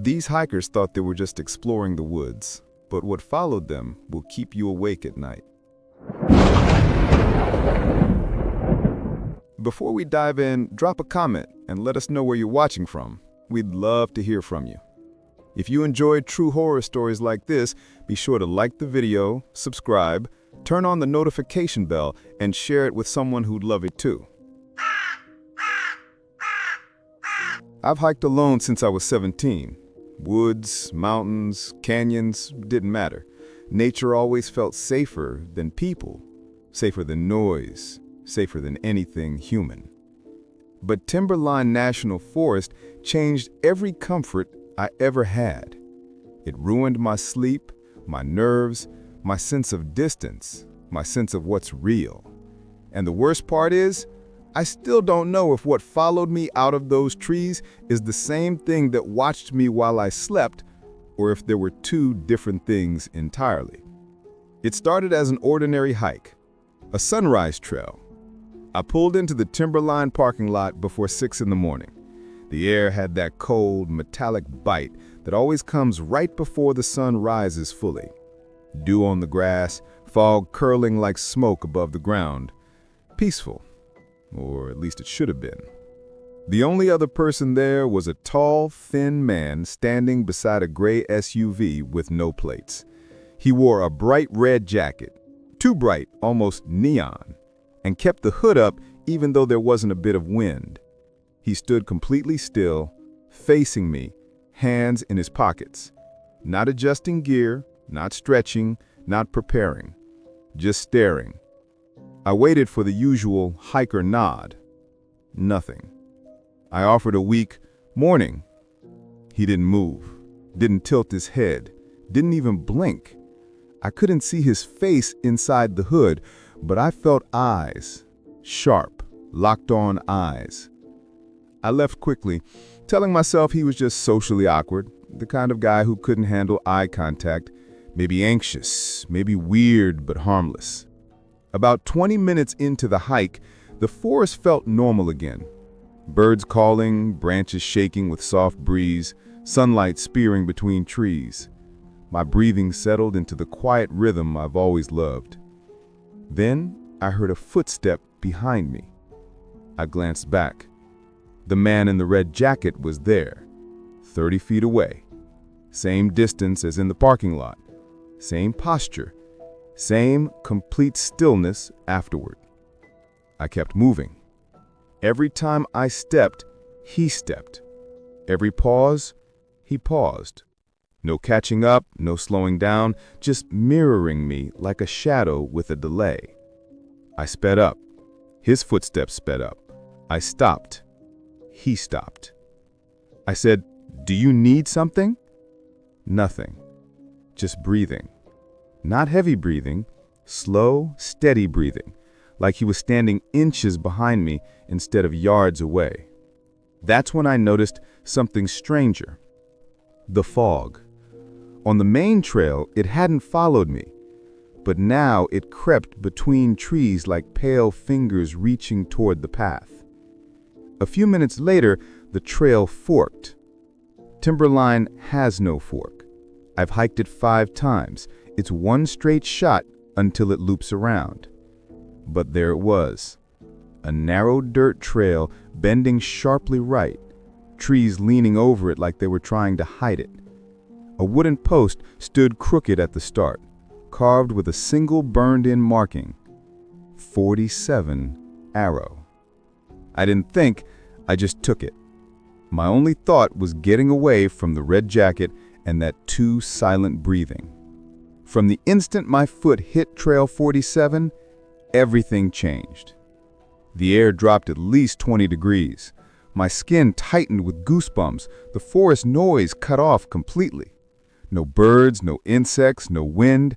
These hikers thought they were just exploring the woods, but what followed them will keep you awake at night. Before we dive in, drop a comment and let us know where you're watching from. We'd love to hear from you. If you enjoyed true horror stories like this, be sure to like the video, subscribe, turn on the notification bell, and share it with someone who'd love it too. I've hiked alone since I was 17. Woods, mountains, canyons, didn't matter. Nature always felt safer than people, safer than noise, safer than anything human. But Timberline National Forest changed every comfort I ever had. It ruined my sleep, my nerves, my sense of distance, my sense of what's real. And the worst part is, I still don't know if what followed me out of those trees is the same thing that watched me while I slept, or if there were two different things entirely. It started as an ordinary hike, a sunrise trail. I pulled into the Timberline parking lot before 6 in the morning. The air had that cold, metallic bite that always comes right before the sun rises fully. Dew on the grass, fog curling like smoke above the ground. Peaceful, or at least it should have been. The only other person there was a tall, thin man standing beside a gray SUV with no plates. He wore a bright red jacket, too bright, almost neon, and kept the hood up even though there wasn't a bit of wind. He stood completely still, facing me, hands in his pockets, not adjusting gear, not stretching, not preparing, just staring. I waited for the usual hiker nod. Nothing. I offered a weak morning. He didn't move, didn't tilt his head, didn't even blink. I couldn't see his face inside the hood, but I felt eyes, sharp, locked-on eyes. I left quickly, telling myself he was just socially awkward, the kind of guy who couldn't handle eye contact, maybe anxious, maybe weird but harmless. About 20 minutes into the hike, the forest felt normal again. Birds calling, branches shaking with soft breeze, sunlight spearing between trees. My breathing settled into the quiet rhythm I've always loved. Then I heard a footstep behind me. I glanced back. The man in the red jacket was there, 30 feet away. Same distance as in the parking lot, same posture, same complete stillness afterward. I kept moving. Every time I stepped, he stepped. Every pause, he paused. No catching up, no slowing down, just mirroring me like a shadow with a delay. I sped up. His footsteps sped up. I stopped. He stopped. I said, "Do you need something?" Nothing. Just breathing. Not heavy breathing, slow, steady breathing, like he was standing inches behind me instead of yards away. That's when I noticed something stranger. The fog. On the main trail, it hadn't followed me, but now it crept between trees like pale fingers reaching toward the path. A few minutes later, the trail forked. Timberline has no fork. I've hiked it 5 times. It's one straight shot until it loops around. But there it was, a narrow dirt trail bending sharply right, trees leaning over it like they were trying to hide it. A wooden post stood crooked at the start, carved with a single burned-in marking, 47 arrow. I didn't think, I just took it. My only thought was getting away from the red jacket and that too silent breathing. From the instant my foot hit Trail 47, everything changed. The air dropped at least 20 degrees. My skin tightened with goosebumps, the forest noise cut off completely. No birds, no insects, no wind.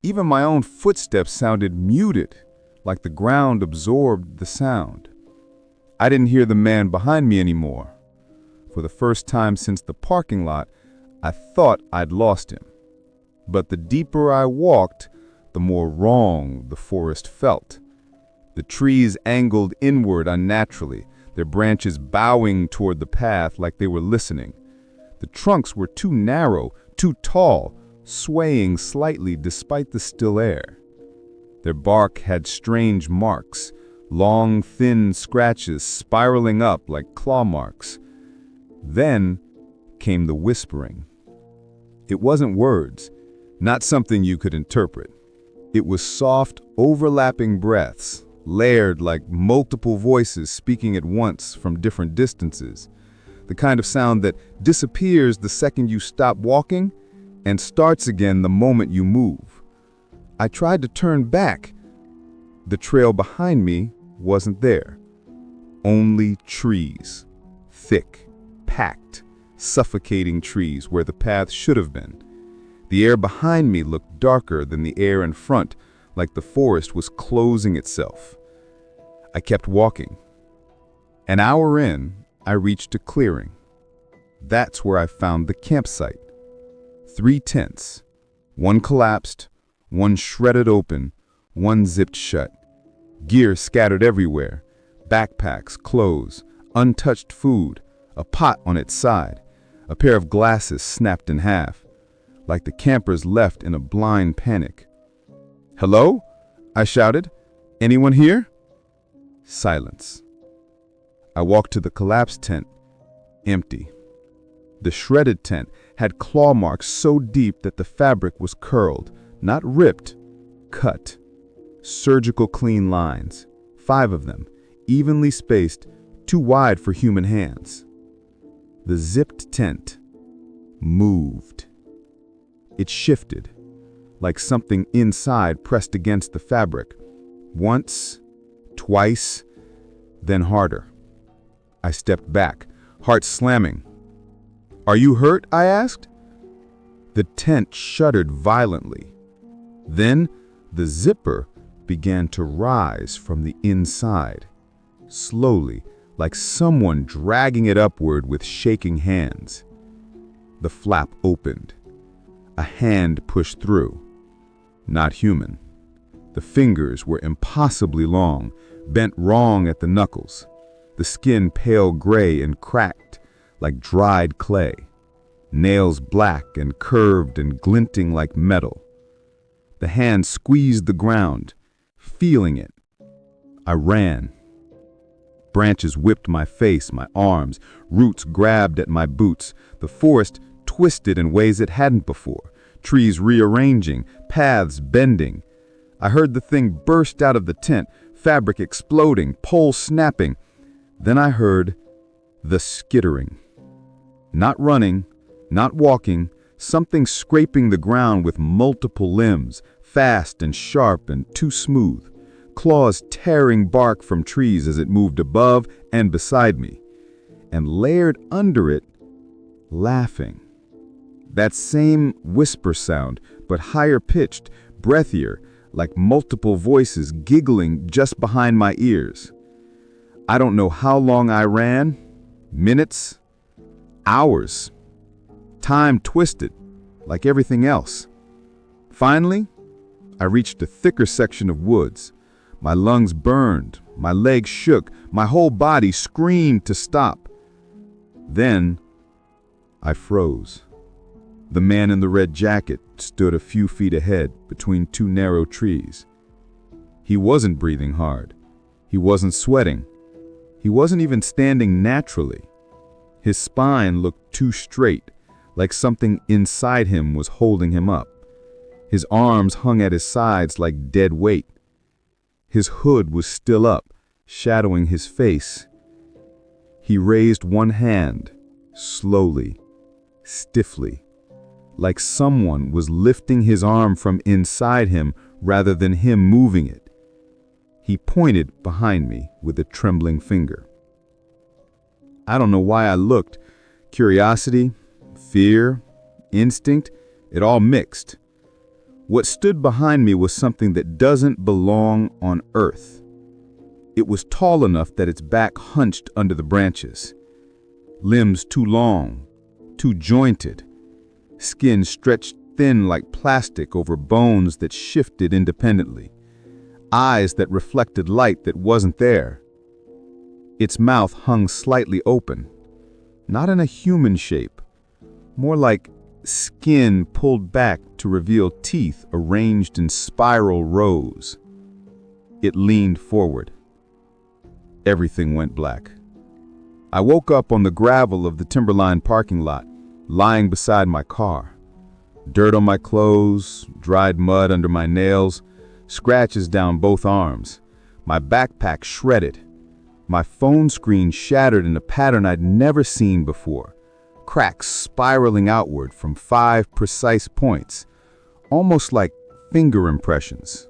Even my own footsteps sounded muted, like the ground absorbed the sound. I didn't hear the man behind me anymore. For the first time since the parking lot, I thought I'd lost him. But the deeper I walked, the more wrong the forest felt. The trees angled inward unnaturally, their branches bowing toward the path like they were listening. The trunks were too narrow, too tall, swaying slightly despite the still air. Their bark had strange marks, long, thin scratches spiraling up like claw marks. Then came the whispering. It wasn't words, not something you could interpret. It was soft, overlapping breaths, layered like multiple voices speaking at once from different distances. The kind of sound that disappears the second you stop walking and starts again the moment you move. I tried to turn back. The trail behind me wasn't there. Only trees. Thick, packed, suffocating trees where the path should have been. The air behind me looked darker than the air in front, like the forest was closing itself. I kept walking. An hour in, I reached a clearing. That's where I found the campsite. 3 tents. One collapsed, one shredded open, one zipped shut. Gear scattered everywhere. Backpacks, clothes, untouched food, a pot on its side, a pair of glasses snapped in half, like the campers left in a blind panic. "Hello?" I shouted. "Anyone here?" Silence. I walked to the collapsed tent. Empty. The shredded tent had claw marks so deep that the fabric was curled, not ripped, cut. Surgical clean lines, 5 of them, evenly spaced, too wide for human hands. The zipped tent moved. It shifted, like something inside pressed against the fabric. Once, twice, then harder. I stepped back, heart slamming. "Are you hurt?" I asked. The tent shuddered violently. Then the zipper began to rise from the inside, slowly, like someone dragging it upward with shaking hands. The flap opened. A hand pushed through. Not human. The fingers were impossibly long, bent wrong at the knuckles. The skin pale gray and cracked, like dried clay. Nails black and curved and glinting like metal. The hand squeezed the ground, feeling it. I ran. Branches whipped my face, my arms. Roots grabbed at my boots. The forest twisted in ways it hadn't before. Trees rearranging, paths bending. I heard the thing burst out of the tent, fabric exploding, poles snapping. Then I heard the skittering. Not running, not walking, something scraping the ground with multiple limbs, fast and sharp and too smooth. Claws tearing bark from trees as it moved above and beside me. And layered under it, laughing. That same whisper sound, but higher pitched, breathier, like multiple voices giggling just behind my ears. I don't know how long I ran. Minutes, hours. Time twisted, like everything else. Finally, I reached a thicker section of woods. My lungs burned, my legs shook, my whole body screamed to stop. Then, I froze. The man in the red jacket stood a few feet ahead between 2 narrow trees. He wasn't breathing hard. He wasn't sweating. He wasn't even standing naturally. His spine looked too straight, like something inside him was holding him up. His arms hung at his sides like dead weight. His hood was still up, shadowing his face. He raised one hand, slowly, stiffly, like someone was lifting his arm from inside him rather than him moving it. He pointed behind me with a trembling finger. I don't know why I looked. Curiosity, fear, instinct, it all mixed. What stood behind me was something that doesn't belong on Earth. It was tall enough that its back hunched under the branches. Limbs too long, too jointed. Skin stretched thin like plastic over bones that shifted independently. Eyes that reflected light that wasn't there. Its mouth hung slightly open, not in a human shape, more like skin pulled back to reveal teeth arranged in spiral rows. It leaned forward. Everything went black. I woke up on the gravel of the Timberline parking lot, lying beside my car. Dirt on my clothes, dried mud under my nails, scratches down both arms. My backpack shredded. My phone screen shattered in a pattern I'd never seen before. Cracks spiraling outward from 5 precise points, almost like finger impressions.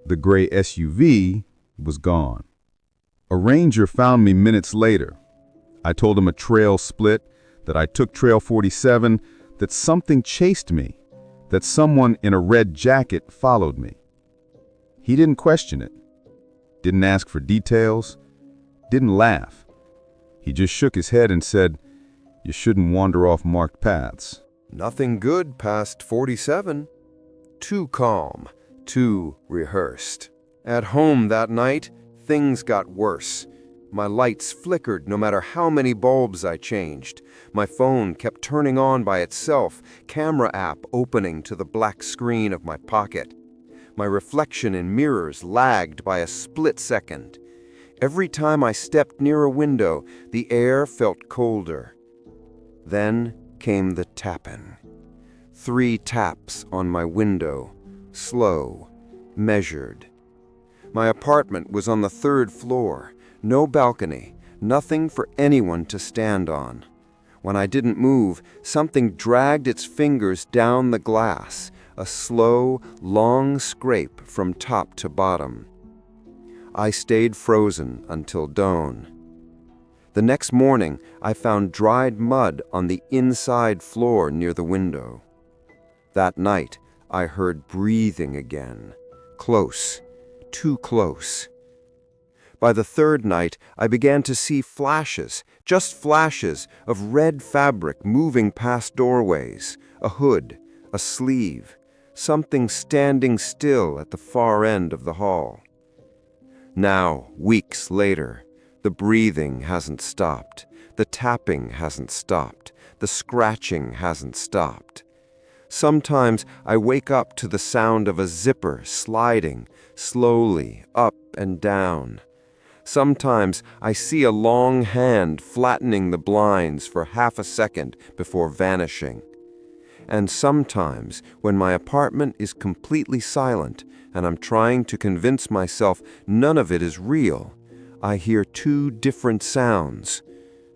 The gray SUV was gone. A ranger found me minutes later. I told him a trail split, that I took Trail 47, that something chased me, that someone in a red jacket followed me. He didn't question it, didn't ask for details, didn't laugh. He just shook his head and said, "You shouldn't wander off marked paths." Nothing good past 47. Too calm, too rehearsed. At home that night, things got worse. My lights flickered no matter how many bulbs I changed. My phone kept turning on by itself, camera app opening to the black screen of my pocket. My reflection in mirrors lagged by a split second. Every time I stepped near a window, the air felt colder. Then came the tapping. 3 taps on my window, slow, measured. My apartment was on the 3rd floor, no balcony, nothing for anyone to stand on. When I didn't move, something dragged its fingers down the glass, a slow, long scrape from top to bottom. I stayed frozen until dawn. The next morning, I found dried mud on the inside floor near the window. That night, I heard breathing again. Close, too close. By the 3rd night, I began to see flashes, just flashes, of red fabric moving past doorways, a hood, a sleeve, something standing still at the far end of the hall. Now, weeks later, the breathing hasn't stopped, the tapping hasn't stopped, the scratching hasn't stopped. Sometimes I wake up to the sound of a zipper sliding slowly up and down. Sometimes I see a long hand flattening the blinds for half a second before vanishing. And sometimes, when my apartment is completely silent and I'm trying to convince myself none of it is real, I hear 2 different sounds,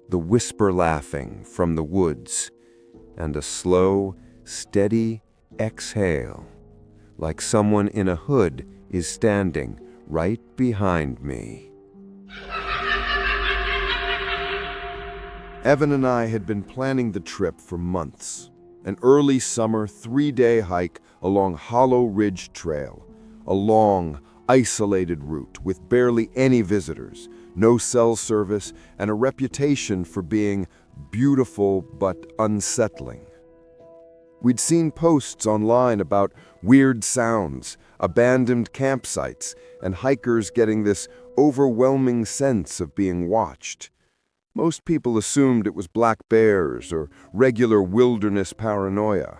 the whisper laughing from the woods, and a slow, steady exhale, like someone in a hood is standing right behind me. Evan and I had been planning the trip for months. An early summer 3-day hike along Hollow Ridge Trail, a long, isolated route with barely any visitors, no cell service, and a reputation for being beautiful but unsettling. We'd seen posts online about weird sounds, abandoned campsites, and hikers getting this overwhelming sense of being watched. Most people assumed it was black bears or regular wilderness paranoia.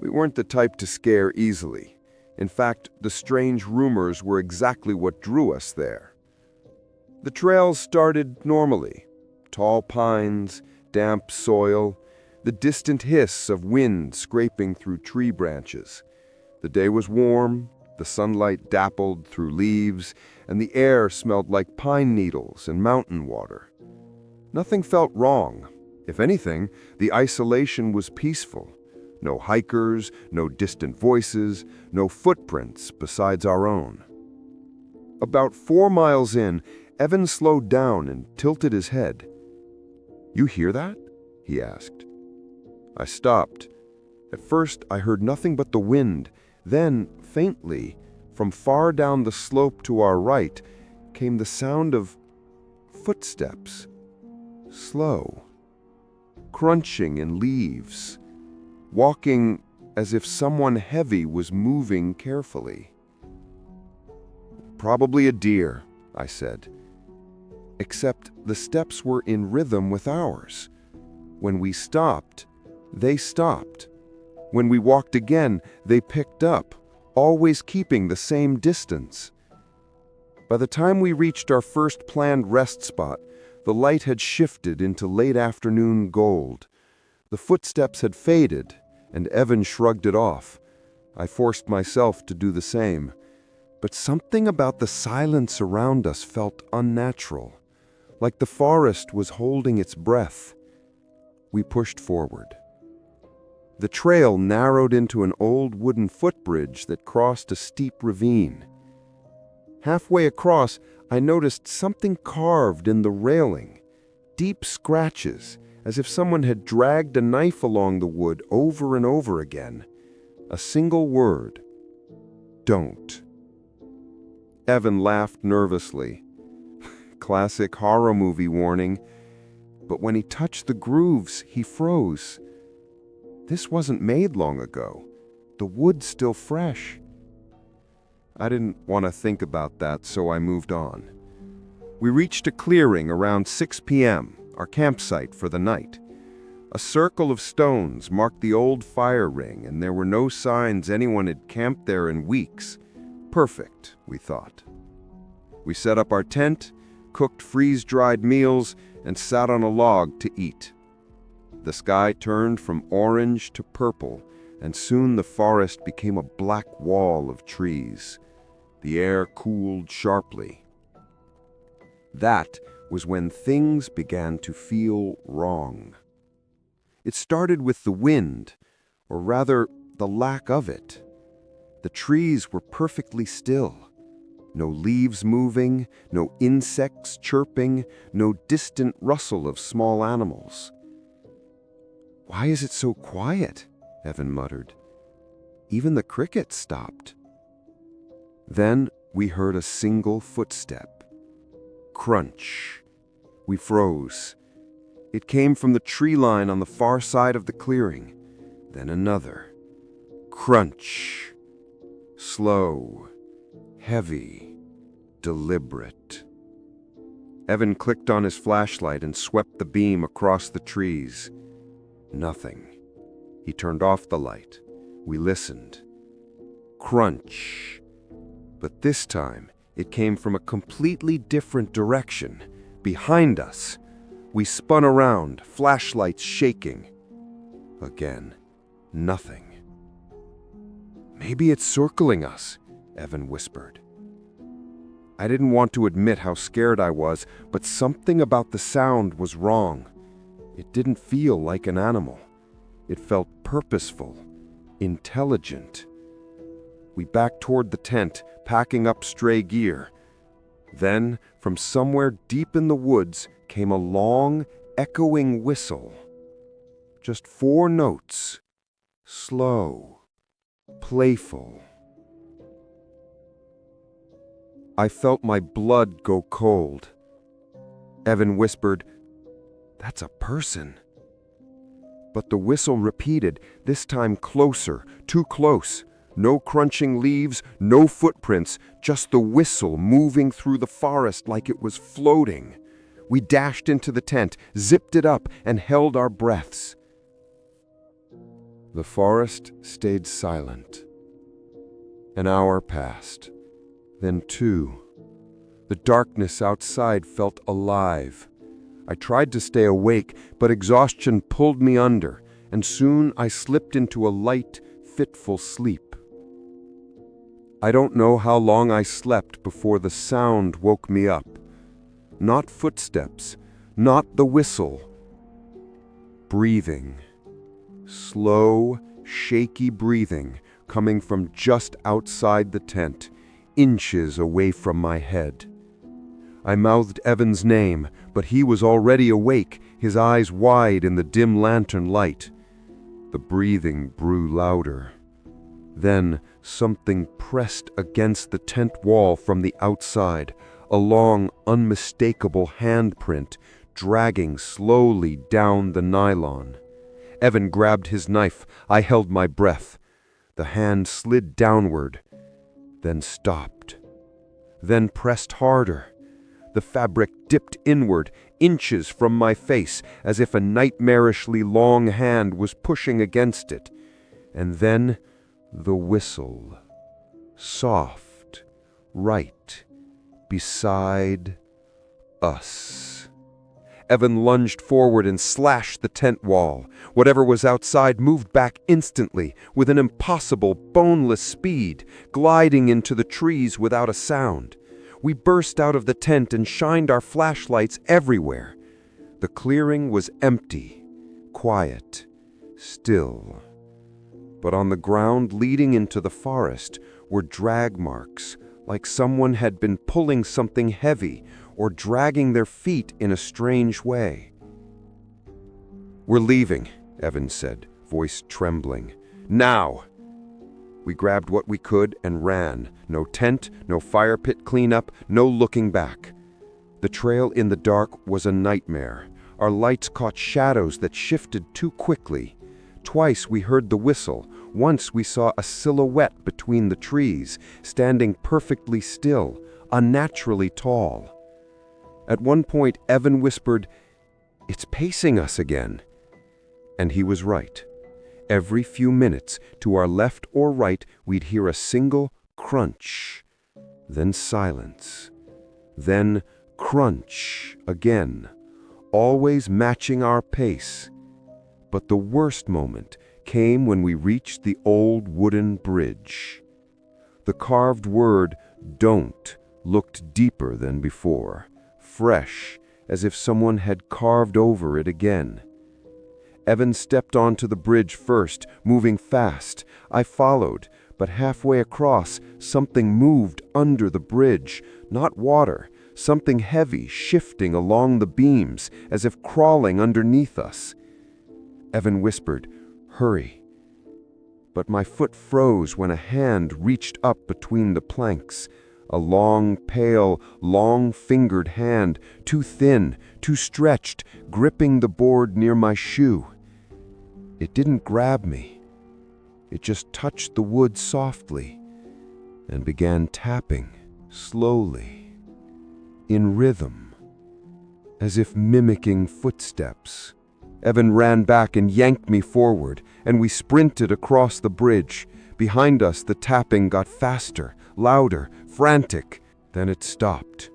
We weren't the type to scare easily. In fact, the strange rumors were exactly what drew us there. The trails started normally. Tall pines, damp soil, the distant hiss of wind scraping through tree branches. The day was warm, the sunlight dappled through leaves, and the air smelled like pine needles and mountain water. Nothing felt wrong. If anything, the isolation was peaceful. No hikers, no distant voices, no footprints besides our own. About 4 miles in, Evan slowed down and tilted his head. "You hear that?" he asked. I stopped. At first, I heard nothing but the wind. Then, faintly, from far down the slope to our right, came the sound of footsteps. Slow, crunching in leaves, walking as if someone heavy was moving carefully. "Probably a deer," I said. Except the steps were in rhythm with ours. When we stopped, They stopped. When we walked again, they picked up, always keeping the same distance. By the time we reached our first planned rest spot, the light had shifted into late afternoon gold. The footsteps had faded, and Evan shrugged it off. I forced myself to do the same. But something about the silence around us felt unnatural, like the forest was holding its breath. We pushed forward. The trail narrowed into an old wooden footbridge that crossed a steep ravine. Halfway across, I noticed something carved in the railing, deep scratches, as if someone had dragged a knife along the wood over and over again. A single word: don't. Evan laughed nervously. Classic horror movie warning. But when he touched the grooves, he froze. This wasn't made long ago. The wood's still fresh. I didn't want to think about that, so I moved on. We reached a clearing around 6 p.m., our campsite for the night. A circle of stones marked the old fire ring, and there were no signs anyone had camped there in weeks. Perfect, we thought. We set up our tent, cooked freeze-dried meals, and sat on a log to eat. The sky turned from orange to purple, and soon the forest became a black wall of trees. The air cooled sharply. That was when things began to feel wrong. It started with the wind, or rather, the lack of it. The trees were perfectly still. No leaves moving, no insects chirping, no distant rustle of small animals. "Why is it so quiet?" Evan muttered. Even the crickets stopped. Then we heard a single footstep. Crunch. We froze. It came from the tree line on the far side of the clearing. Then another. Crunch. Slow. Heavy. Deliberate. Evan clicked on his flashlight and swept the beam across the trees. Nothing. He turned off the light. We listened. Crunch. But this time, it came from a completely different direction, behind us. We spun around, flashlights shaking. Again, nothing. "Maybe it's circling us," Evan whispered. I didn't want to admit how scared I was, but something about the sound was wrong. It didn't feel like an animal. It felt purposeful, intelligent. We backed toward the tent, packing up stray gear. Then, from somewhere deep in the woods, came a long, echoing whistle. Just 4 notes. Slow. Playful. I felt my blood go cold. Evan whispered, "That's a person." But the whistle repeated, this time closer, too close. No crunching leaves, no footprints, just the whistle moving through the forest like it was floating. We dashed into the tent, zipped it up, and held our breaths. The forest stayed silent. An hour passed, then 2. The darkness outside felt alive. I tried to stay awake, but exhaustion pulled me under, and soon I slipped into a light, fitful sleep. I don't know how long I slept before the sound woke me up. Not footsteps, not the whistle. Breathing. Slow, shaky breathing coming from just outside the tent, inches away from my head. I mouthed Evan's name, but he was already awake, his eyes wide in the dim lantern light. The breathing grew louder. Then something pressed against the tent wall from the outside, a long, unmistakable handprint dragging slowly down the nylon. Evan grabbed his knife. I held my breath. The hand slid downward, then stopped, then pressed harder. The fabric dipped inward, inches from my face, as if a nightmarishly long hand was pushing against it. And then the whistle. Soft, right, beside us. Evan lunged forward and slashed the tent wall. Whatever was outside moved back instantly, with an impossible, boneless speed, gliding into the trees without a sound. We burst out of the tent and shined our flashlights everywhere. The clearing was empty, quiet, still. But on the ground leading into the forest were drag marks, like someone had been pulling something heavy or dragging their feet in a strange way. "We're leaving," Evan said, voice trembling. "Now!" We grabbed what we could and ran. No tent, no fire pit cleanup, no looking back. The trail in the dark was a nightmare. Our lights caught shadows that shifted too quickly. Twice we heard the whistle. Once we saw a silhouette between the trees, standing perfectly still, unnaturally tall. At one point, Evan whispered, "It's pacing us again." And he was right. Every few minutes, to our left or right, we'd hear a single crunch, then silence, then crunch again, always matching our pace. But the worst moment came when we reached the old wooden bridge. The carved word, "Don't," looked deeper than before, fresh, as if someone had carved over it again. Evan stepped onto the bridge first, moving fast. I followed, but halfway across, something moved under the bridge. Not water, something heavy shifting along the beams, as if crawling underneath us. Evan whispered, "Hurry." But my foot froze when a hand reached up between the planks. A long, pale, long-fingered hand, too thin, too stretched, gripping the board near my shoe. It didn't grab me. It just touched the wood softly and began tapping, slowly, in rhythm, as if mimicking footsteps. Evan ran back and yanked me forward, and we sprinted across the bridge. Behind us, the tapping got faster, louder, frantic. Then it stopped.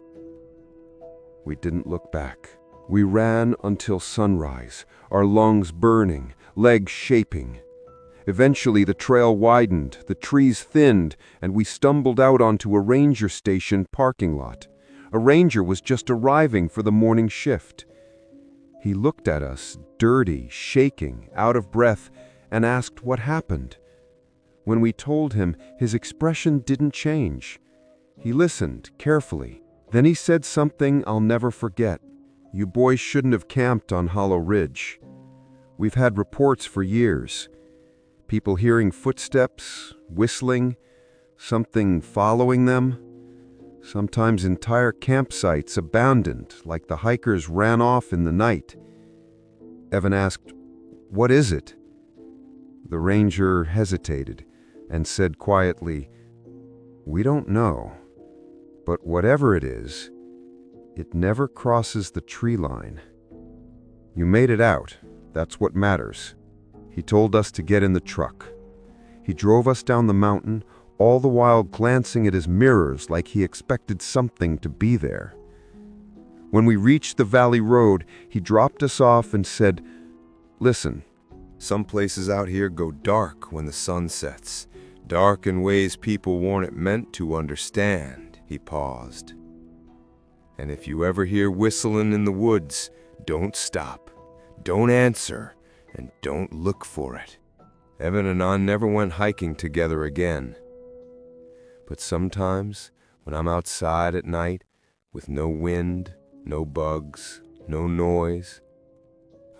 We didn't look back. We ran until sunrise, our lungs burning, legs shaping. Eventually, the trail widened, the trees thinned, and we stumbled out onto a ranger station parking lot. A ranger was just arriving for the morning shift. He looked at us, dirty, shaking, out of breath, and asked what happened. When we told him, his expression didn't change. He listened carefully. Then he said something I'll never forget. "You boys shouldn't have camped on Hollow Ridge. We've had reports for years. People hearing footsteps, whistling, something following them. Sometimes entire campsites abandoned, like the hikers ran off in the night." Evan asked, "What is it?" The ranger hesitated and said quietly, "We don't know, but whatever it is, it never crosses the tree line. You made it out. That's what matters." He told us to get in the truck. He drove us down the mountain, all the while glancing at his mirrors like he expected something to be there. When we reached the valley road, he dropped us off and said, "Listen, some places out here go dark when the sun sets. Dark in ways people weren't meant to understand." He paused. "And if you ever hear whistling in the woods, don't stop, don't answer, and don't look for it." Evan and I never went hiking together again. But sometimes, when I'm outside at night, with no wind, no bugs, no noise,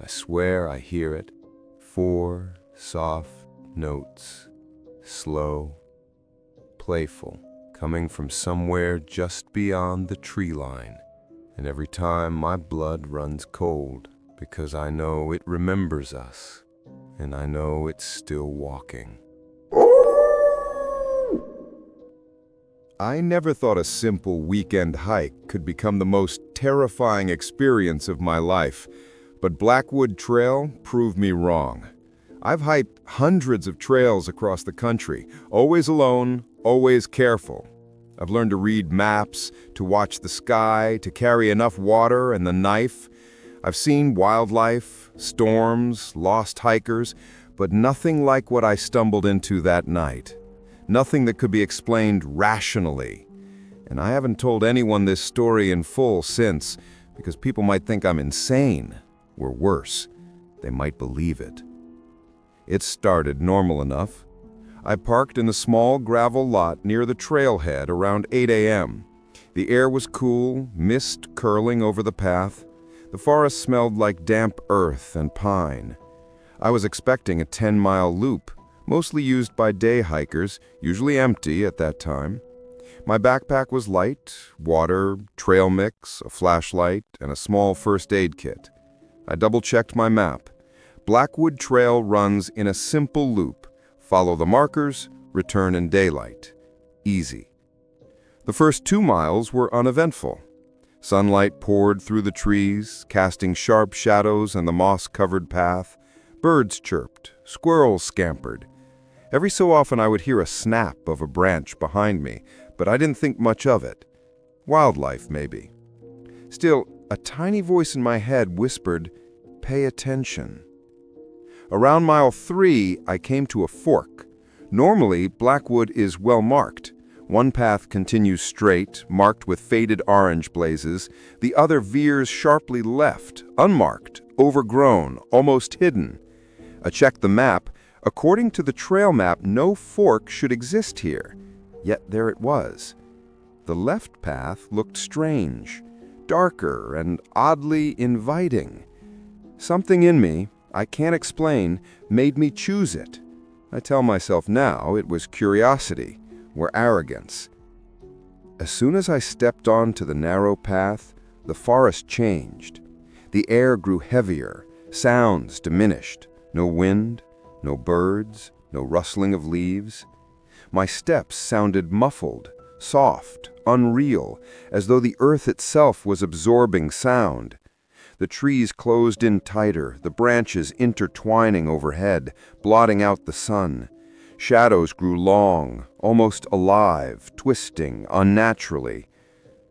I swear I hear it. 4 soft notes, slow, playful, coming from somewhere just beyond the tree line. And every time my blood runs cold, because I know it remembers us, and I know it's still walking. I never thought a simple weekend hike could become the most terrifying experience of my life, but Blackwood Trail proved me wrong. I've hiked hundreds of trails across the country, always alone, always careful. I've learned to read maps, to watch the sky, to carry enough water and the knife. I've seen wildlife, storms, lost hikers, but nothing like what I stumbled into that night. Nothing that could be explained rationally. And I haven't told anyone this story in full since, because people might think I'm insane, or worse, they might believe it. It started normal enough. I parked in a small gravel lot near the trailhead around 8 a.m. The air was cool, mist curling over the path. The forest smelled like damp earth and pine. I was expecting a 10-mile loop, mostly used by day hikers, usually empty at that time. My backpack was light, water, trail mix, a flashlight, and a small first aid kit. I double-checked my map. Blackwood Trail runs in a simple loop. Follow the markers, return in daylight. Easy. The first 2 miles were uneventful. Sunlight poured through the trees, casting sharp shadows on the moss-covered path. Birds chirped, squirrels scampered. Every so often I would hear a snap of a branch behind me, but I didn't think much of it. Wildlife, maybe. Still, a tiny voice in my head whispered, "Pay attention." Around mile 3, I came to a fork. Normally, Blackwood is well marked. One path continues straight, marked with faded orange blazes. The other veers sharply left, unmarked, overgrown, almost hidden. I checked the map. According to the trail map, no fork should exist here. Yet there it was. The left path looked strange, darker and oddly inviting. Something in me, I can't explain, made me choose it. I tell myself now it was curiosity or arrogance. As soon as I stepped onto the narrow path, the forest changed. The air grew heavier, sounds diminished. No wind, no birds, no rustling of leaves. My steps sounded muffled, soft, unreal, as though the earth itself was absorbing sound. The trees closed in tighter, the branches intertwining overhead, blotting out the sun. Shadows grew long, almost alive, twisting unnaturally.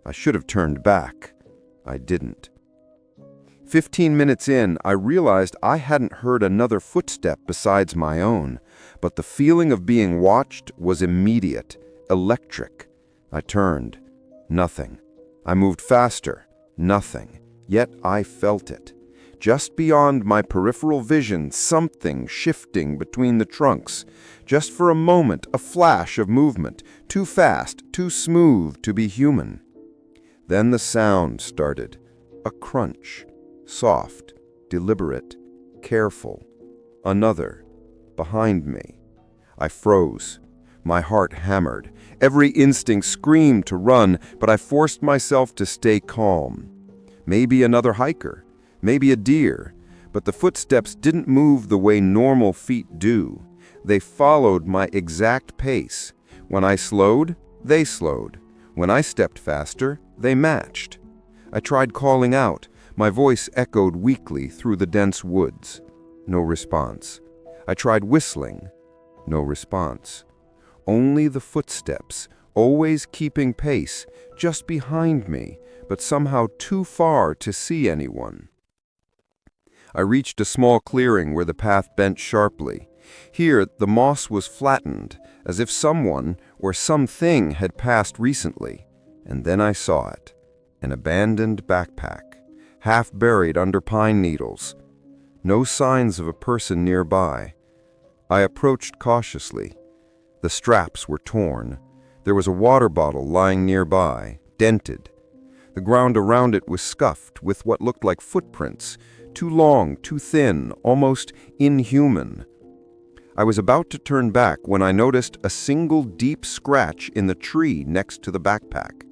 I should have turned back. I didn't. 15 minutes in, I realized I hadn't heard another footstep besides my own, but the feeling of being watched was immediate, electric. I turned. Nothing. I moved faster. Nothing. Yet I felt it. Just beyond my peripheral vision, something shifting between the trunks. Just for a moment, a flash of movement, too fast, too smooth to be human. Then the sound started. A crunch. Soft, deliberate, careful. Another, behind me. I froze. My heart hammered. Every instinct screamed to run, but I forced myself to stay calm. Maybe another hiker, maybe a deer, but the footsteps didn't move the way normal feet do. They followed my exact pace. When I slowed, they slowed. When I stepped faster, they matched. I tried calling out. My voice echoed weakly through the dense woods. No response. I tried whistling. No response. Only the footsteps, always keeping pace, just behind me, but somehow too far to see anyone. I reached a small clearing where the path bent sharply. Here, the moss was flattened, as if someone or something had passed recently. And then I saw it. An abandoned backpack, half buried under pine needles. No signs of a person nearby. I approached cautiously. The straps were torn. There was a water bottle lying nearby, dented. The ground around it was scuffed with what looked like footprints, too long, too thin, almost inhuman. I was about to turn back when I noticed a single deep scratch in the tree next to the backpack.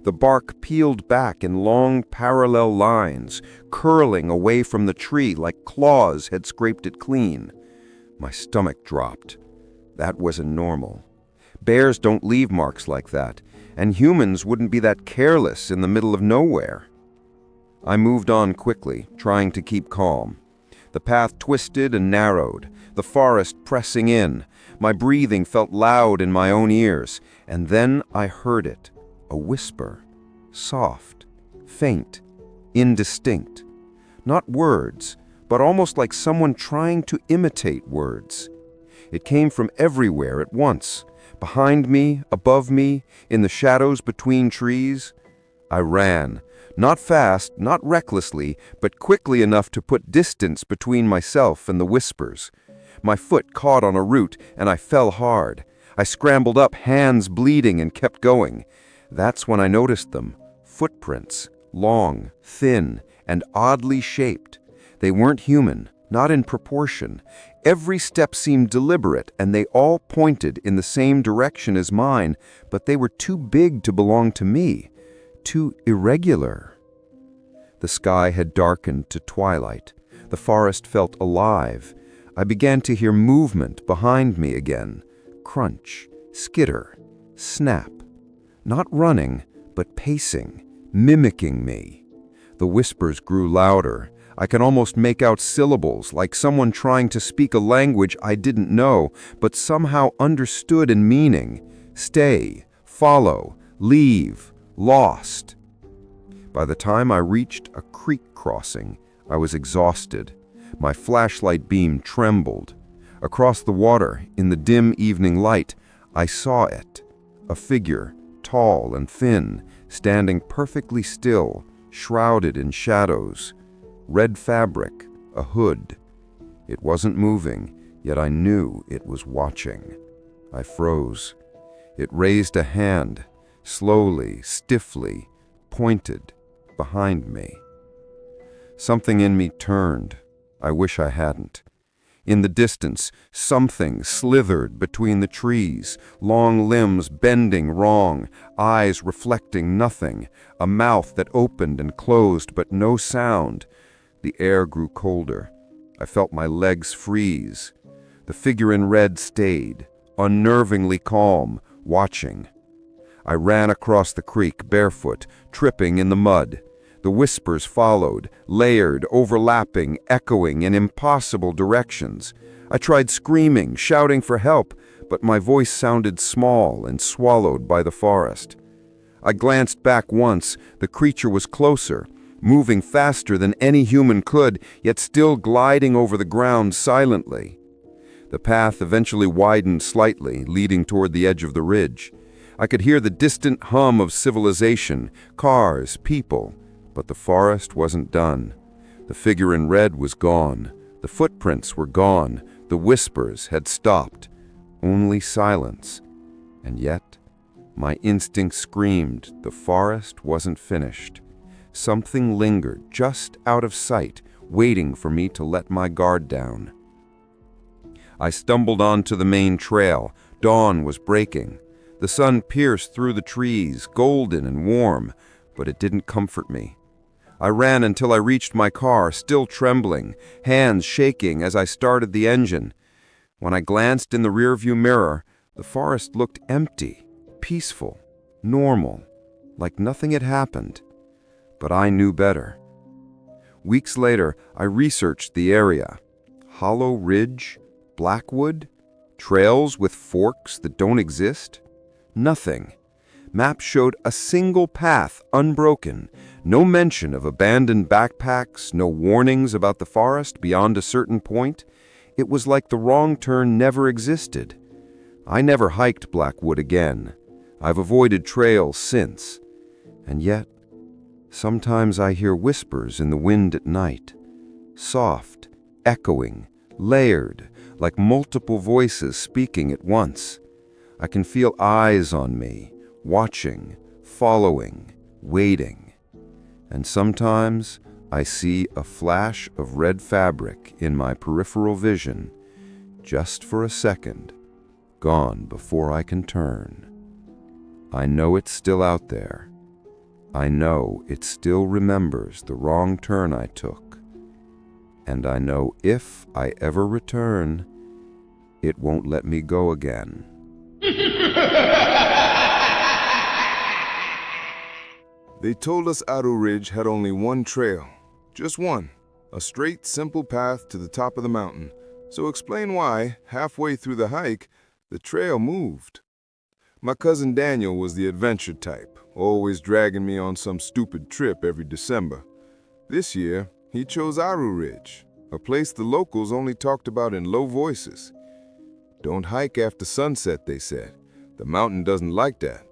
The bark peeled back in long parallel lines, curling away from the tree like claws had scraped it clean. My stomach dropped. That wasn't normal. Bears don't leave marks like that, and humans wouldn't be that careless in the middle of nowhere. I moved on quickly, trying to keep calm. The path twisted and narrowed, the forest pressing in. My breathing felt loud in my own ears, and then I heard it, a whisper, soft, faint, indistinct. Not words, but almost like someone trying to imitate words. It came from everywhere at once, behind me, above me, in the shadows between trees. I ran, not fast, not recklessly, but quickly enough to put distance between myself and the whispers. My foot caught on a root, and I fell hard. I scrambled up, hands bleeding, and kept going. That's when I noticed them. Footprints, long, thin, and oddly shaped. They weren't human, not in proportion. Every step seemed deliberate, and they all pointed in the same direction as mine, but they were too big to belong to me, too irregular. The sky had darkened to twilight. The forest felt alive. I began to hear movement behind me again. Crunch, skitter, snap. Not running, but pacing, mimicking me. The whispers grew louder. I could almost make out syllables, like someone trying to speak a language I didn't know, but somehow understood in meaning. Stay, follow, leave, lost. By the time I reached a creek crossing, I was exhausted. My flashlight beam trembled. Across the water, in the dim evening light, I saw it. A figure, tall and thin, standing perfectly still, shrouded in shadows. Red fabric, a hood. It wasn't moving, yet I knew it was watching. I froze. It raised a hand, slowly, stiffly, pointed, behind me. Something in me turned. I wish I hadn't. In the distance, something slithered between the trees, long limbs bending wrong, eyes reflecting nothing, a mouth that opened and closed but no sound. The air grew colder. I felt my legs freeze. The figure in red stayed, unnervingly calm, watching. I ran across the creek barefoot, tripping in the mud. The whispers followed, layered, overlapping, echoing in impossible directions. I tried screaming, shouting for help, but my voice sounded small and swallowed by the forest. I glanced back once. The creature was closer, moving faster than any human could, yet still gliding over the ground silently. The path eventually widened slightly, leading toward the edge of the ridge. I could hear the distant hum of civilization, cars, people. But the forest wasn't done. The figure in red was gone. The footprints were gone. The whispers had stopped. Only silence. And yet, my instinct screamed the forest wasn't finished. Something lingered just out of sight, waiting for me to let my guard down. I stumbled onto the main trail. Dawn was breaking. The sun pierced through the trees, golden and warm, but it didn't comfort me. I ran until I reached my car, still trembling, hands shaking as I started the engine. When I glanced in the rearview mirror, the forest looked empty, peaceful, normal, like nothing had happened. But I knew better. Weeks later, I researched the area. Hollow ridge, blackwood, trails with forks that don't exist. Nothing. Maps showed a single path, unbroken. No mention of abandoned backpacks, no warnings about the forest beyond a certain point. It was like the wrong turn never existed. I never hiked Blackwood again. I've avoided trails since. And yet, sometimes I hear whispers in the wind at night. Soft, echoing, layered, like multiple voices speaking at once. I can feel eyes on me, watching, following, waiting. And sometimes I see a flash of red fabric in my peripheral vision, just for a second, gone before I can turn. I know it's still out there. I know it still remembers the wrong turn I took. And I know if I ever return, it won't let me go again. They told us Aru Ridge had only one trail. Just one. A straight, simple path to the top of the mountain. So explain why, halfway through the hike, the trail moved. My cousin Daniel was the adventure type, always dragging me on some stupid trip every December. This year, he chose Aru Ridge, a place the locals only talked about in low voices. Don't hike after sunset, they said. The mountain doesn't like that.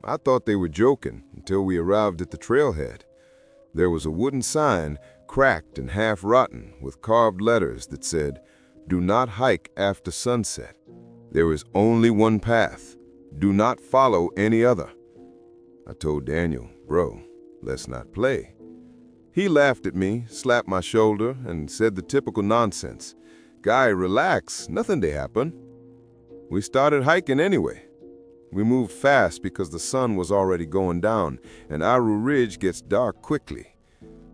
I thought they were joking until we arrived at the trailhead. There was a wooden sign, cracked and half rotten, with carved letters that said, "Do not hike after sunset. There is only one path. Do not follow any other." I told Daniel, "Bro, let's not play." He laughed at me, slapped my shoulder, and said the typical nonsense. "Guy, relax, nothing to happen." We started hiking anyway. We moved fast because the sun was already going down, and Aru Ridge gets dark quickly.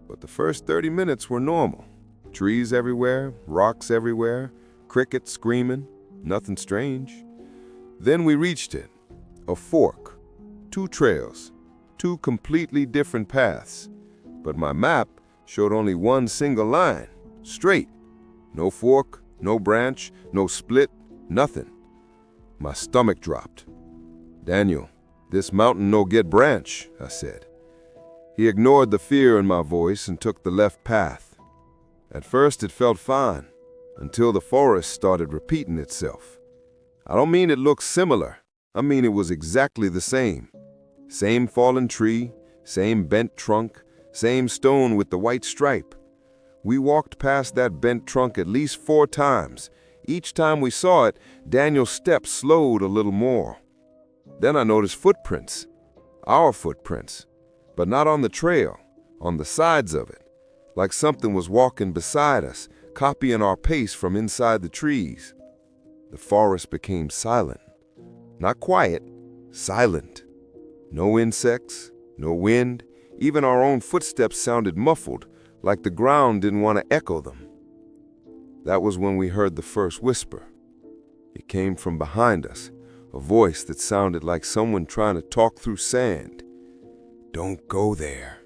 But the first 30 minutes were normal. Trees everywhere, rocks everywhere, crickets screaming, nothing strange. Then we reached it, a fork, 2 trails, 2 completely different paths. But my map showed only one single line, straight. No fork, no branch, no split, nothing. My stomach dropped. "Daniel, this mountain no get branch," I said. He ignored the fear in my voice and took the left path. At first it felt fine, until the forest started repeating itself. I don't mean it looked similar, I mean it was exactly the same. Same fallen tree, same bent trunk, same stone with the white stripe. We walked past that bent trunk at least 4 times. Each time we saw it, Daniel's steps slowed a little more. Then I noticed footprints, our footprints, but not on the trail, on the sides of it, like something was walking beside us, copying our pace from inside the trees. The forest became silent. Not quiet, silent. No insects, no wind. Even our own footsteps sounded muffled, like the ground didn't want to echo them. That was when we heard the first whisper. It came from behind us, a voice that sounded like someone trying to talk through sand. "Don't go there."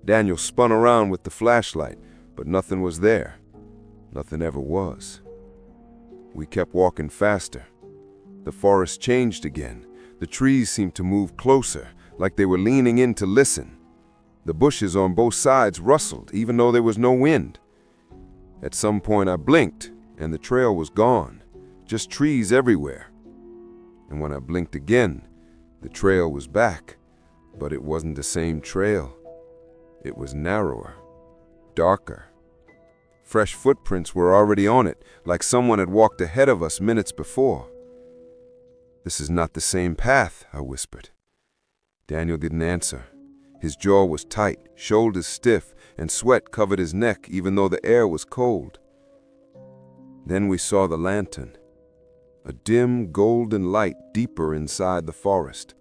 Daniel spun around with the flashlight, but nothing was there. Nothing ever was. We kept walking faster. The forest changed again. The trees seemed to move closer, like they were leaning in to listen. The bushes on both sides rustled, even though there was no wind. At some point I blinked, and the trail was gone, just trees everywhere. And when I blinked again, the trail was back, but it wasn't the same trail. It was narrower, darker. Fresh footprints were already on it, like someone had walked ahead of us minutes before. "This is not the same path," I whispered. Daniel didn't answer. His jaw was tight, shoulders stiff, and sweat covered his neck even though the air was cold. Then we saw the lantern, a dim golden light deeper inside the forest.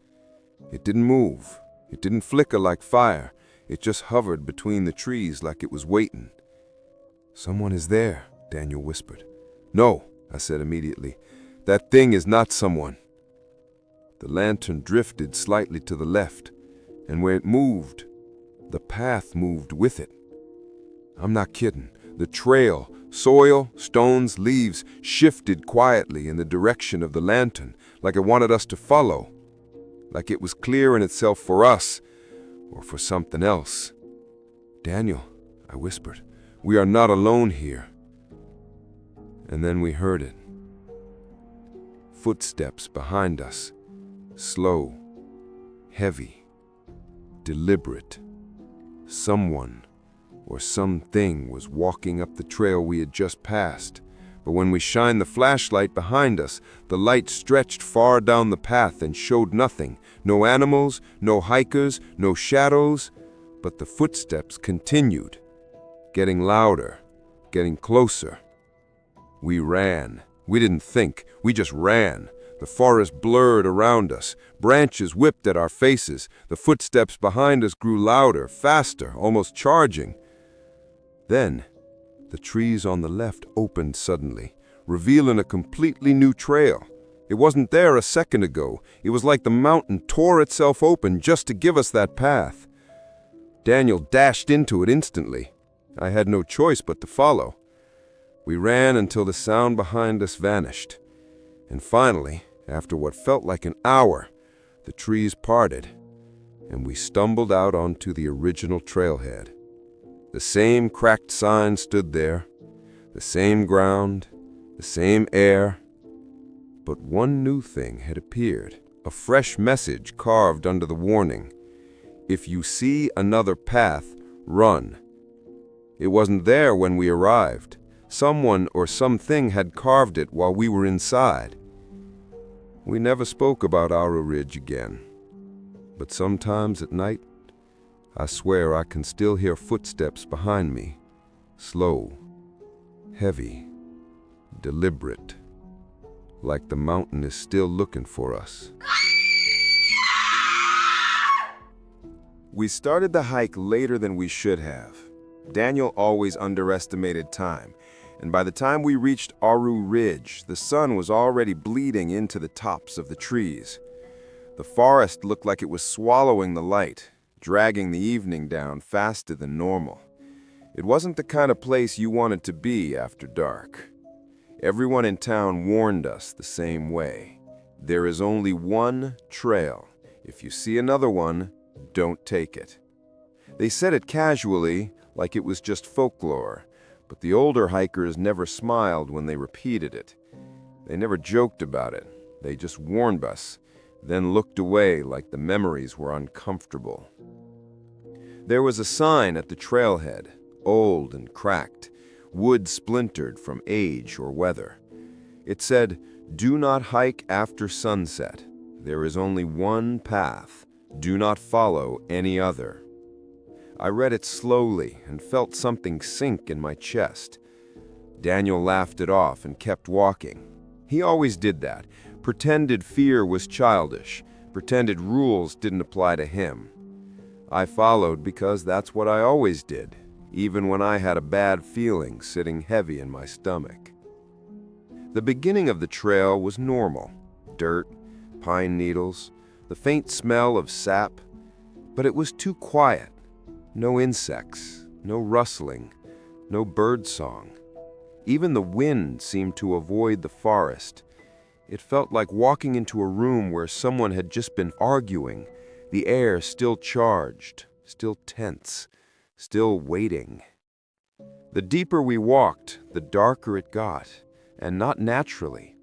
It didn't move, it didn't flicker like fire, it just hovered between the trees like it was waiting. "Someone is there," Daniel whispered. "No," I said immediately. "That thing is not someone." The lantern drifted slightly to the left, and where it moved, the path moved with it. I'm not kidding. The trail, soil, stones, leaves, shifted quietly in the direction of the lantern, like it wanted us to follow, like it was clearing itself for us, or for something else. "Daniel," I whispered, "we are not alone here." And then we heard it. Footsteps behind us, slow, heavy, deliberate. Someone or something was walking up the trail we had just passed, but when we shined the flashlight behind us, the light stretched far down the path and showed nothing. No animals, no hikers, no shadows, but the footsteps continued, getting louder, getting closer. We ran. We didn't think, we just ran. The forest blurred around us. Branches whipped at our faces. The footsteps behind us grew louder, faster, almost charging. Then, the trees on the left opened suddenly, revealing a completely new trail. It wasn't there a second ago. It was like the mountain tore itself open just to give us that path. Daniel dashed into it instantly. I had no choice but to follow. We ran until the sound behind us vanished. And finally, after what felt like an hour, the trees parted, and we stumbled out onto the original trailhead. The same cracked sign stood there, the same ground, the same air. But one new thing had appeared, a fresh message carved under the warning. If you see another path, run. It wasn't there when we arrived. Someone or something had carved it while we were inside. We never spoke about our ridge again. But sometimes at night, I swear I can still hear footsteps behind me. Slow, heavy, deliberate. Like the mountain is still looking for us. We started the hike later than we should have. Daniel always underestimated time, and by the time we reached Aru Ridge, the sun was already bleeding into the tops of the trees. The forest looked like it was swallowing the light, dragging the evening down faster than normal. It wasn't the kind of place you wanted to be after dark. Everyone in town warned us the same way. There is only one trail. If you see another one, don't take it. They said it casually, like it was just folklore, but the older hikers never smiled when they repeated it. They never joked about it. They just warned us, then looked away like the memories were uncomfortable. There was a sign at the trailhead, old and cracked, wood splintered from age or weather. It said, "Do not hike after sunset. There is only one path. Do not follow any other." I read it slowly and felt something sink in my chest. Daniel laughed it off and kept walking. He always did that. Pretended fear was childish. Pretended rules didn't apply to him. I followed because that's what I always did, even when I had a bad feeling sitting heavy in my stomach. The beginning of the trail was normal. Dirt, pine needles, the faint smell of sap, but it was too quiet. No insects, no rustling, no bird song. Even the wind seemed to avoid the forest. It felt like walking into a room where someone had just been arguing, the air still charged, still tense, still waiting. The deeper we walked, the darker it got, and not naturally.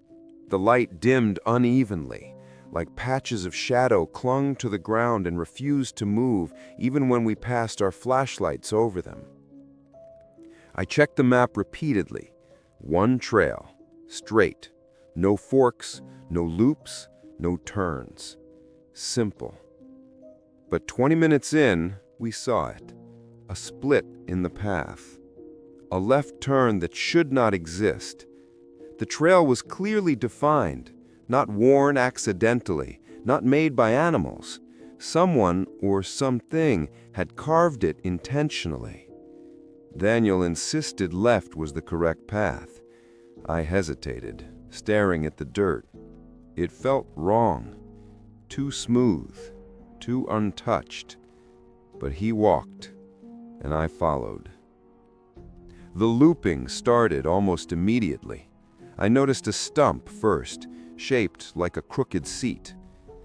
The light dimmed unevenly, like patches of shadow clung to the ground and refused to move even when we passed our flashlights over them. I checked the map repeatedly. One trail, straight, no forks, no loops, no turns. Simple. But 20 minutes in, we saw it. A split in the path. A left turn that should not exist. The trail was clearly defined, not worn accidentally, not made by animals. Someone or something had carved it intentionally. Daniel insisted left was the correct path. I hesitated, staring at the dirt. It felt wrong, too smooth, too untouched. But he walked, and I followed. The looping started almost immediately. I noticed a stump first, shaped like a crooked seat.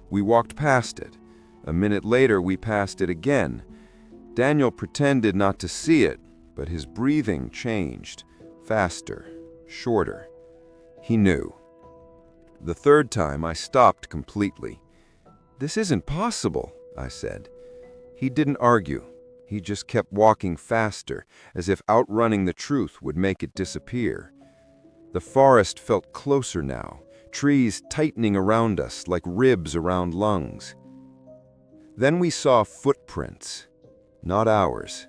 We walked past it. A minute later, we passed it again. Daniel pretended not to see it, but his breathing changed, faster, shorter. He knew. The third time, I stopped completely. "This isn't possible," I said. He didn't argue. He just kept walking faster, as if outrunning the truth would make it disappear. The forest felt closer now, trees tightening around us like ribs around lungs. Then we saw footprints, not ours.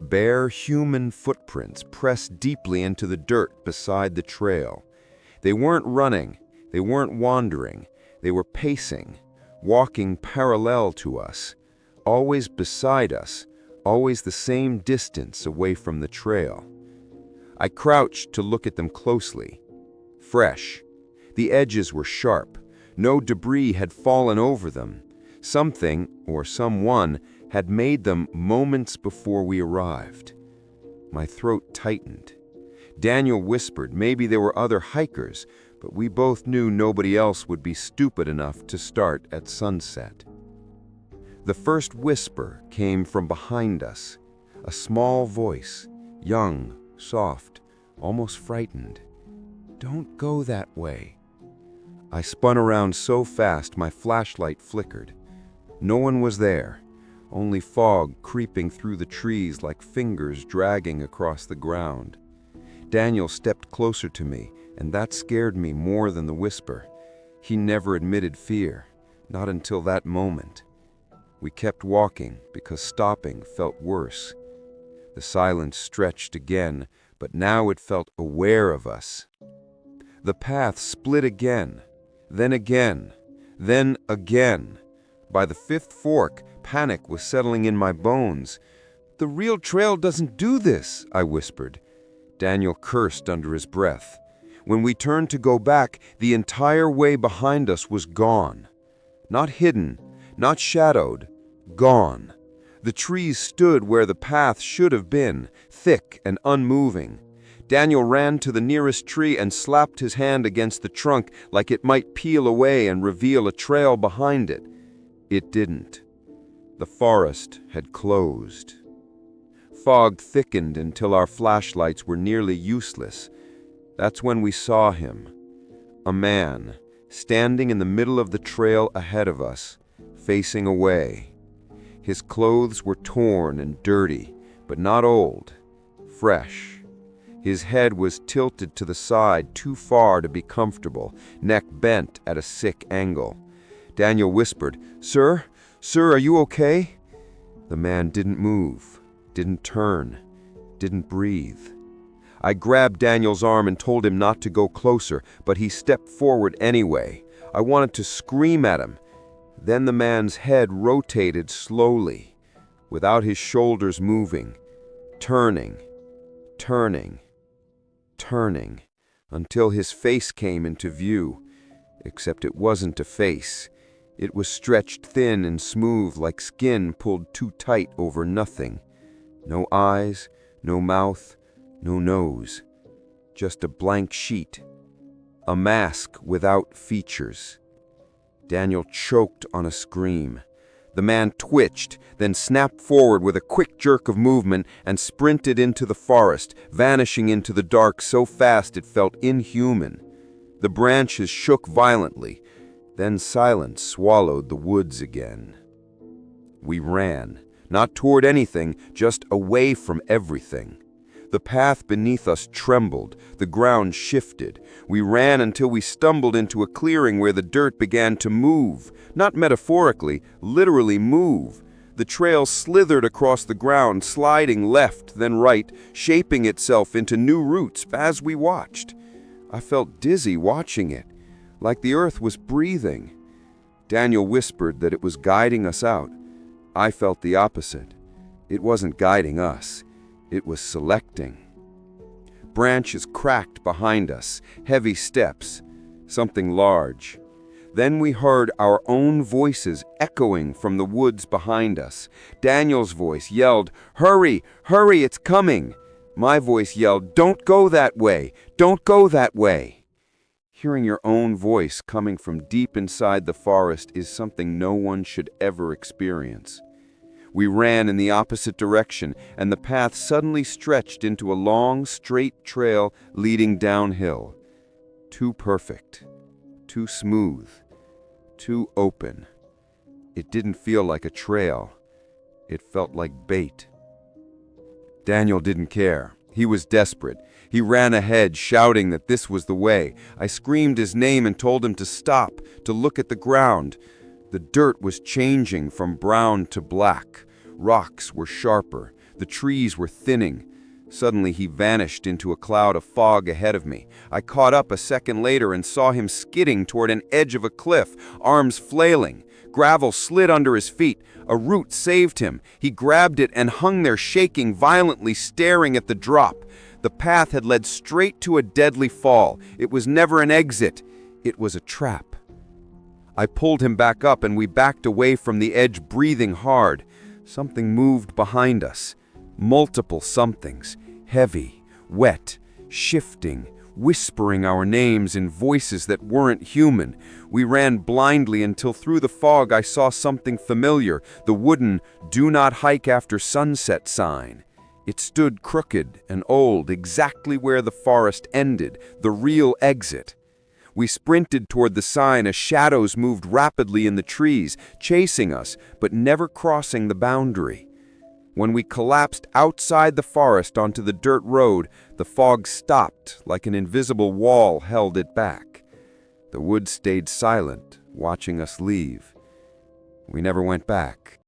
Bare human footprints pressed deeply into the dirt beside the trail. They weren't running, they weren't wandering, they were pacing, walking parallel to us, always beside us, always the same distance away from the trail. I crouched to look at them closely. Fresh. The edges were sharp. No debris had fallen over them. Something, or someone, had made them moments before we arrived. My throat tightened. Daniel whispered maybe there were other hikers, but we both knew nobody else would be stupid enough to start at sunset. The first whisper came from behind us, a small voice, young, soft, almost frightened. "Don't go that way." I spun around so fast my flashlight flickered. No one was there, only fog creeping through the trees like fingers dragging across the ground. Daniel stepped closer to me, and that scared me more than the whisper. He never admitted fear, not until that moment. We kept walking because stopping felt worse. The silence stretched again, but now it felt aware of us. The path split again, then again, then again. By the fifth fork, panic was settling in my bones. "The real trail doesn't do this," I whispered. Daniel cursed under his breath. When we turned to go back, the entire way behind us was gone. Not hidden, not shadowed, gone. The trees stood where the path should have been, thick and unmoving. Daniel ran to the nearest tree and slapped his hand against the trunk like it might peel away and reveal a trail behind it. It didn't. The forest had closed. Fog thickened until our flashlights were nearly useless. That's when we saw him. A man, standing in the middle of the trail ahead of us, facing away. His clothes were torn and dirty, but not old, fresh. His head was tilted to the side too far to be comfortable, neck bent at a sick angle. Daniel whispered, "Sir? Sir, are you okay?" The man didn't move, didn't turn, didn't breathe. I grabbed Daniel's arm and told him not to go closer, but he stepped forward anyway. I wanted to scream at him. Then the man's head rotated slowly, without his shoulders moving, turning, turning, turning, until his face came into view. Except it wasn't a face. It was stretched thin and smooth like skin pulled too tight over nothing. No eyes, no mouth, no nose. Just a blank sheet. A mask without features. Daniel choked on a scream. The man twitched, then snapped forward with a quick jerk of movement and sprinted into the forest, vanishing into the dark so fast it felt inhuman. The branches shook violently. Then silence swallowed the woods again. We ran, not toward anything, just away from everything. The path beneath us trembled, the ground shifted. We ran until we stumbled into a clearing where the dirt began to move. Not metaphorically, literally move. The trail slithered across the ground, sliding left, then right, shaping itself into new routes as we watched. I felt dizzy watching it, like the earth was breathing. Daniel whispered that it was guiding us out. I felt the opposite. It wasn't guiding us. It was selecting. Branches cracked behind us, heavy steps, something large. Then we heard our own voices echoing from the woods behind us. Daniel's voice yelled, "Hurry, hurry, it's coming!" My voice yelled, "Don't go that way, don't go that way!" Hearing your own voice coming from deep inside the forest is something no one should ever experience. We ran in the opposite direction, and the path suddenly stretched into a long, straight trail leading downhill. Too perfect, too smooth, too open. It didn't feel like a trail. It felt like bait. Daniel didn't care. He was desperate. He ran ahead, shouting that this was the way. I screamed his name and told him to stop, to look at the ground. The dirt was changing from brown to black. Rocks were sharper. The trees were thinning. Suddenly he vanished into a cloud of fog ahead of me. I caught up a second later and saw him skidding toward an edge of a cliff, arms flailing. Gravel slid under his feet. A root saved him. He grabbed it and hung there shaking violently, staring at the drop. The path had led straight to a deadly fall. It was never an exit. It was a trap. I pulled him back up and we backed away from the edge, breathing hard. Something moved behind us. Multiple somethings. Heavy, wet, shifting, whispering our names in voices that weren't human. We ran blindly until through the fog I saw something familiar, the wooden "Do not hike after sunset" sign. It stood crooked and old, exactly where the forest ended, the real exit. We sprinted toward the sign as shadows moved rapidly in the trees, chasing us, but never crossing the boundary. When we collapsed outside the forest onto the dirt road, the fog stopped like an invisible wall held it back. The woods stayed silent, watching us leave. We never went back.